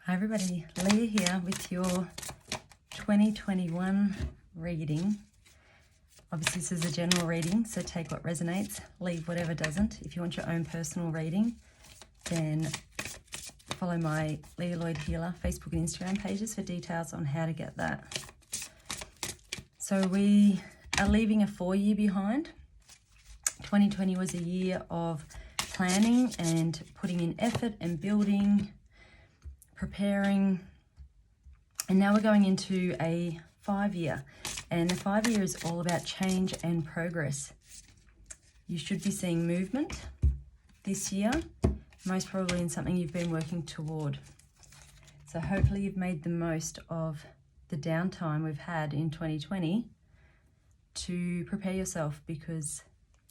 Hi everybody, Leah here with your 2021 reading. Obviously this is a general reading, so take what resonates, leave whatever doesn't. If you want your own personal reading, then follow my Leah Lloyd Healer Facebook and Instagram pages for details on how to get that. So we are leaving a 4-year behind. 2020 was a year of planning and putting in effort and building, preparing, and now we're going into a 5-year, and the 5-year is all about change and progress. You should be seeing movement this year, most probably in something you've been working toward. So hopefully you've made the most of the downtime we've had in 2020 to prepare yourself, because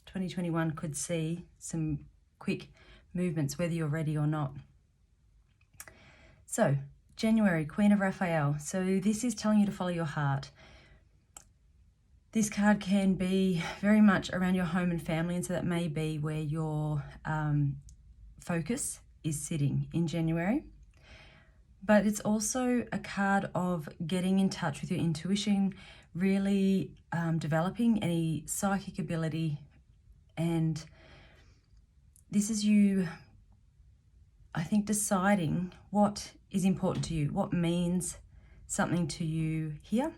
2021 could see some quick movements whether you're ready or not. So, January, Queen of Raphael. So this is telling you to follow your heart. This card can be very much around your home and family, and so that may be where your focus is sitting in January. But it's also a card of getting in touch with your intuition, really developing any psychic ability, and this is you, I think, deciding what is important to you, what means something to you here,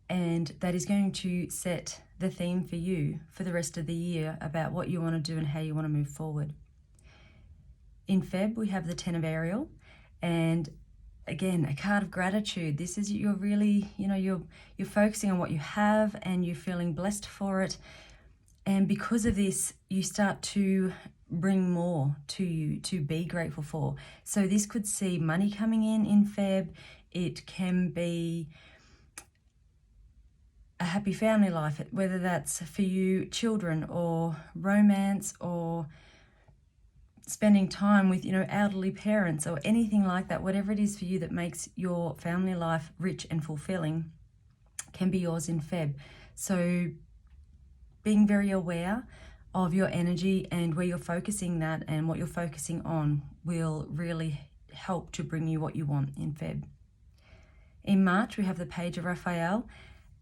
and that is going to set the theme for you for the rest of the year about what you want to do and how you want to move forward. In Feb, we have the 10 of Ariel, and again, a card of gratitude. This is, you're really, you're focusing on what you have and you're feeling blessed for it. And because of this, you start to bring more to you to be grateful for. So this could see money coming in Feb. It can be a happy family life, whether that's for you, children, or romance, or spending time with, elderly parents, or anything like that. Whatever it is for you that makes your family life rich and fulfilling can be yours in Feb. So being very aware of your energy and where you're focusing that and what you're focusing on will really help to bring you what you want in Feb. In March, we have the Page of Raphael,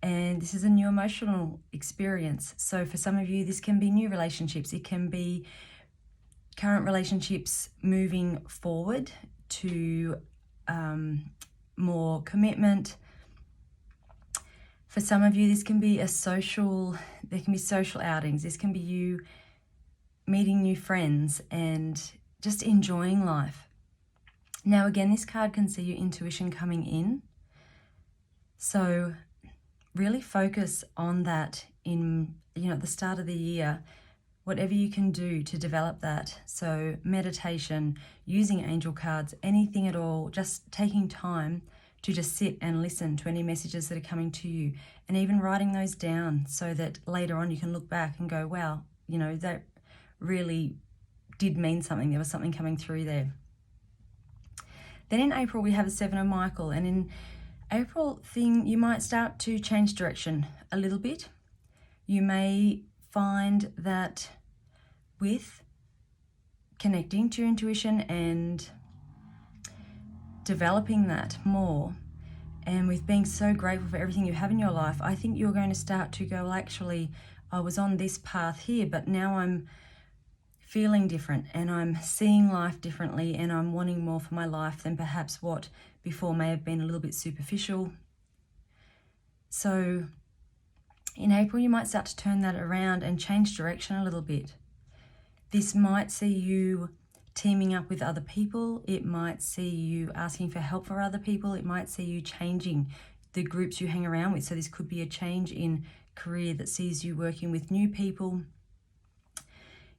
and this is a new emotional experience. So for some of you, this can be new relationships. It can be current relationships moving forward to more commitment. For some of you, this can be there can be social outings. This can be you meeting new friends and just enjoying life. Now, again, this card can see your intuition coming in. So really focus on that in, at the start of the year, whatever you can do to develop that. So meditation, using angel cards, anything at all, just taking time to just sit and listen to any messages that are coming to you, and even writing those down so that later on you can look back and go, wow, that really did mean something. There was something coming through there. Then in April, we have the 7 of Michael, and in April you might start to change direction a little bit. You may find that with connecting to your intuition and developing that more, and with being so grateful for everything you have in your life, I think you're going to start to go, well, actually, I was on this path here, but now I'm feeling different and I'm seeing life differently, and I'm wanting more for my life than perhaps what before may have been a little bit superficial. So in April, you might start to turn that around and change direction a little bit. This might see you teaming up with other people. It might see you asking for help for other people. It might see you changing the groups you hang around with. So this could be a change in career that sees you working with new people.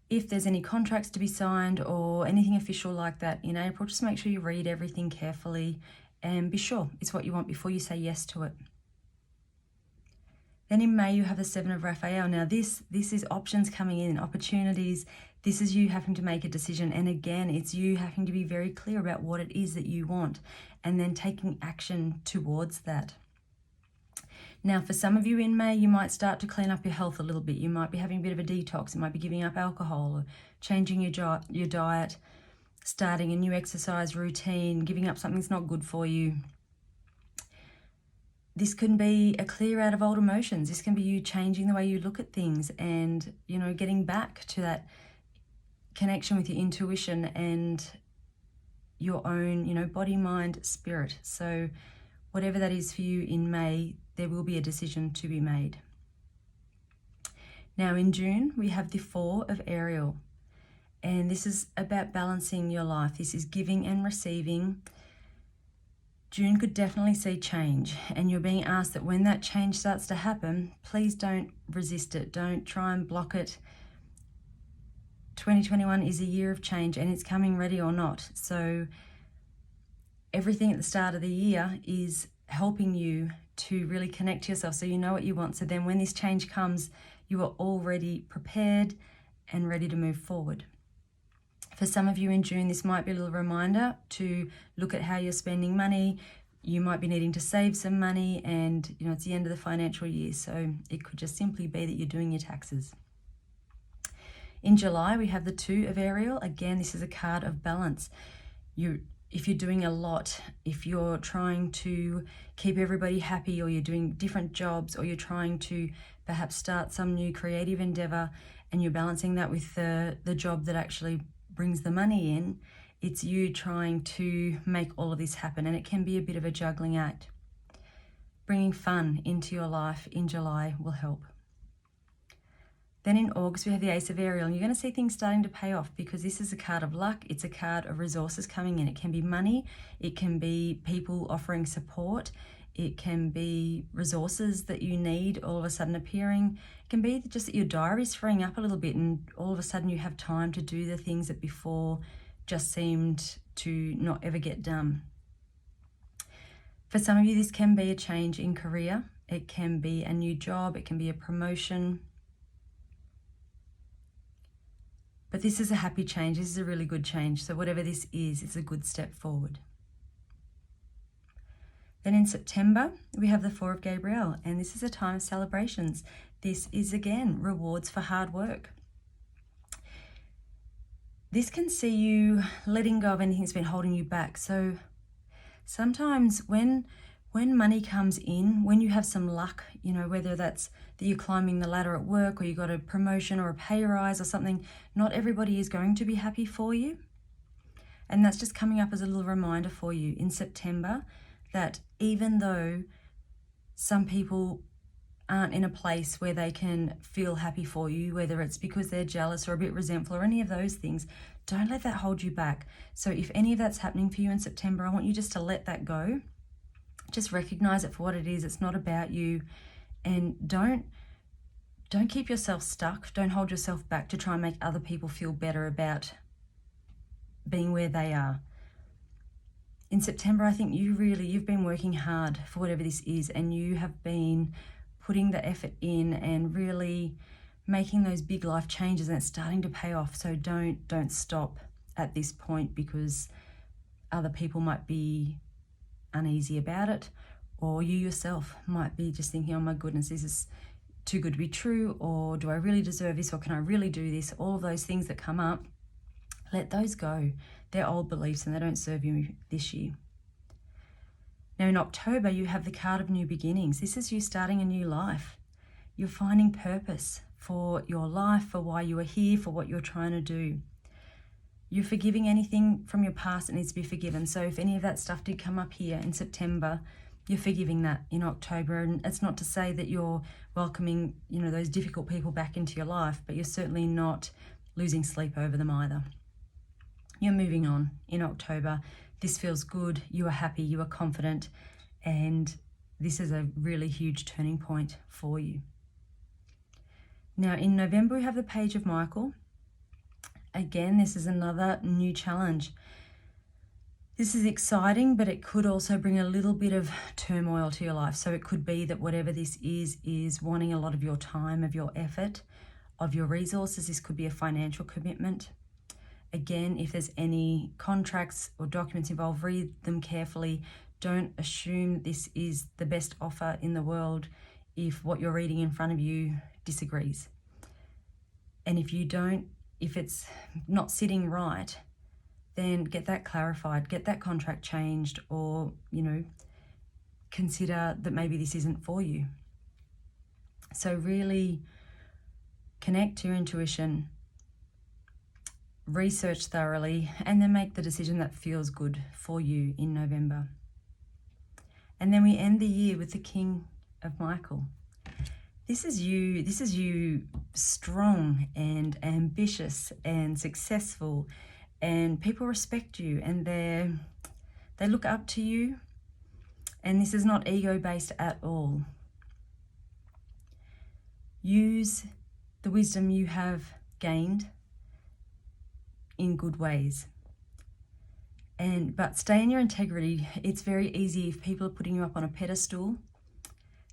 If there's any contracts to be signed or anything official like that in April, just make sure you read everything carefully and be sure it's what you want before you say yes to it. Then in May, you have the 7 of Raphael. Now this is options coming in, opportunities. This is you having to make a decision. And again, it's you having to be very clear about what it is that you want and then taking action towards that. Now, for some of you in May, you might start to clean up your health a little bit. You might be having a bit of a detox. It might be giving up alcohol or changing your diet. starting a new exercise routine, giving up something that's not good for you. This can be a clear out of old emotions. This can be you changing the way you look at things and, getting back to that connection with your intuition and your own, body, mind, spirit. So whatever that is for you in May, there will be a decision to be made. Now in June, we have the 4 of Ariel. And this is about balancing your life. This is giving and receiving. June could definitely see change, and you're being asked that when that change starts to happen, please don't resist it. Don't try and block it. 2021 is a year of change, and it's coming ready or not. So everything at the start of the year is helping you to really connect to yourself so you know what you want. So then when this change comes, you are already prepared and ready to move forward. For some of you in June, this might be a little reminder to look at how you're spending money. You might be needing to save some money, and it's the end of the financial year, so it could just simply be that you're doing your taxes. In July, we have the 2 of Ariel. Again, this is a card of balance. If you're doing a lot, if you're trying to keep everybody happy, or you're doing different jobs, or you're trying to perhaps start some new creative endeavor, and you're balancing that with the job that actually brings the money in, it's you trying to make all of this happen, and it can be a bit of a juggling act. Bringing fun into your life in July will help. Then in August, we have the Ace of Ariel, and you're going to see things starting to pay off, because this is a card of luck. It's a card of resources coming in. It can be money, it can be people offering support, it can be resources that you need all of a sudden appearing. It can be just that your diary's freeing up a little bit, and all of a sudden you have time to do the things that before just seemed to not ever get done. For some of you, this can be a change in career. It can be a new job. It can be a promotion. But this is a happy change. This is a really good change. So whatever this is, it's a good step forward. Then in September, we have the 4 of Gabriel, and this is a time of celebrations. This is, again, rewards for hard work. This can see you letting go of anything that's been holding you back. So sometimes when money comes in, when you have some luck, whether that's that you're climbing the ladder at work, or you got a promotion or a pay rise or something, not everybody is going to be happy for you. And that's just coming up as a little reminder for you in September, that even though some people aren't in a place where they can feel happy for you, whether it's because they're jealous or a bit resentful or any of those things, don't let that hold you back. So if any of that's happening for you in September, I want you just to let that go. Just recognize it for what it is. It's not about you. And don't keep yourself stuck. Don't hold yourself back to try and make other people feel better about being where they are. In September, I think you've been working hard for whatever this is, and you have been putting the effort in and really making those big life changes, and it's starting to pay off. So don't stop at this point, because other people might be uneasy about it, or you yourself might be just thinking, oh my goodness, this is too good to be true, or do I really deserve this, or can I really do this? All of those things that come up, let those go. They're old beliefs and they don't serve you this year. Now in October, you have the card of new beginnings. This is you starting a new life. You're finding purpose for your life, for why you are here, for what you're trying to do. You're forgiving anything from your past that needs to be forgiven. So if any of that stuff did come up here in September, you're forgiving that in October. And it's not to say that you're welcoming, those difficult people back into your life, but you're certainly not losing sleep over them either. You're moving on in October. This feels good. You are happy. You are confident. And this is a really huge turning point for you. Now in November, we have the Page of Michael. Again, this is another new challenge. This is exciting, but it could also bring a little bit of turmoil to your life. So it could be that whatever this is wanting a lot of your time, of your effort, of your resources. This could be a financial commitment. Again, if there's any contracts or documents involved, read them carefully. Don't assume this is the best offer in the world if what you're reading in front of you disagrees. And if it's not sitting right, then get that clarified, get that contract changed, or, you know, consider that maybe this isn't for you. So really connect to your intuition, research thoroughly, and then make the decision that feels good for you in November. And then we end the year with the King of Michael. This is you strong and ambitious and successful, and people respect you and they look up to you, and this is not ego-based at all. Use the wisdom you have gained in good ways. But stay in your integrity. It's very easy if people are putting you up on a pedestal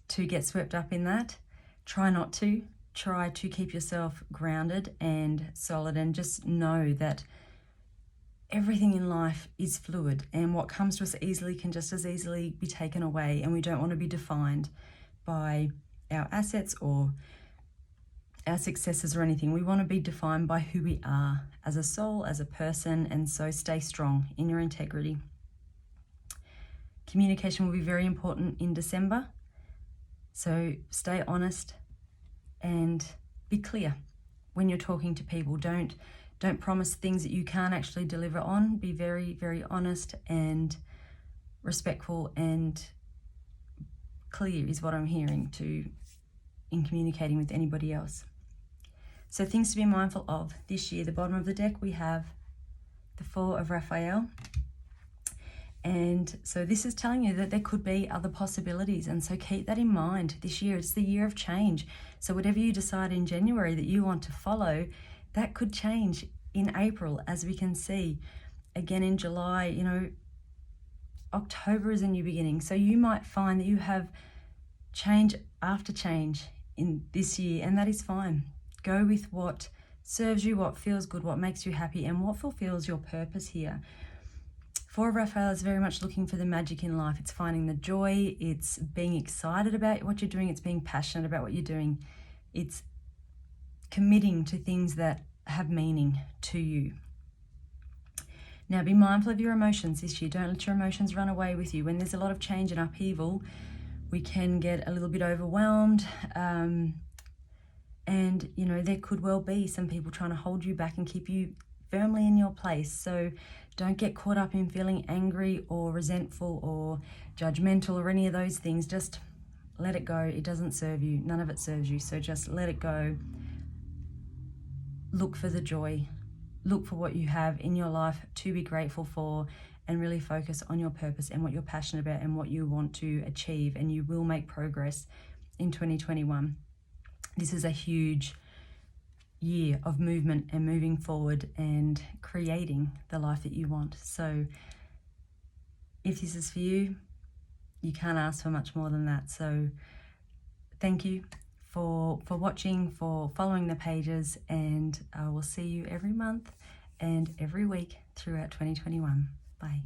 to get swept up in that. Try not to. Try to keep yourself grounded and solid, and just know that everything in life is fluid, and what comes to us easily can just as easily be taken away, and we don't want to be defined by our assets or our successes or anything. We want to be defined by who we are as a soul, as a person, and so stay strong in your integrity. Communication will be very important in December, so stay honest and be clear when you're talking to people. Don't promise things that you can't actually deliver on. Be very, very honest and respectful and clear is what I'm hearing in communicating with anybody else. So things to be mindful of this year. The bottom of the deck, we have the Four of Raphael. And so this is telling you that there could be other possibilities. And so keep that in mind this year. It's the year of change. So whatever you decide in January that you want to follow, that could change in April, as we can see. Again in July, you know, October is a new beginning. So you might find that you have change after change in this year, and that is fine. Go with what serves you, what feels good, what makes you happy, and what fulfills your purpose here. Four of Raphael is very much looking for the magic in life. It's finding the joy. It's being excited about what you're doing. It's being passionate about what you're doing. It's committing to things that have meaning to you. Now, be mindful of your emotions this year. Don't let your emotions run away with you. When there's a lot of change and upheaval, we can get a little bit overwhelmed. And, you know, there could well be some people trying to hold you back and keep you firmly in your place. So don't get caught up in feeling angry or resentful or judgmental or any of those things. Just let it go. It doesn't serve you. None of it serves you. So just let it go. Look for the joy. Look for what you have in your life to be grateful for, and really focus on your purpose and what you're passionate about and what you want to achieve, and you will make progress in 2021. This is a huge year of movement and moving forward and creating the life that you want. So if this is for you, you can't ask for much more than that. So thank you for watching, for following the pages, and I will see you every month and every week throughout 2021. Bye.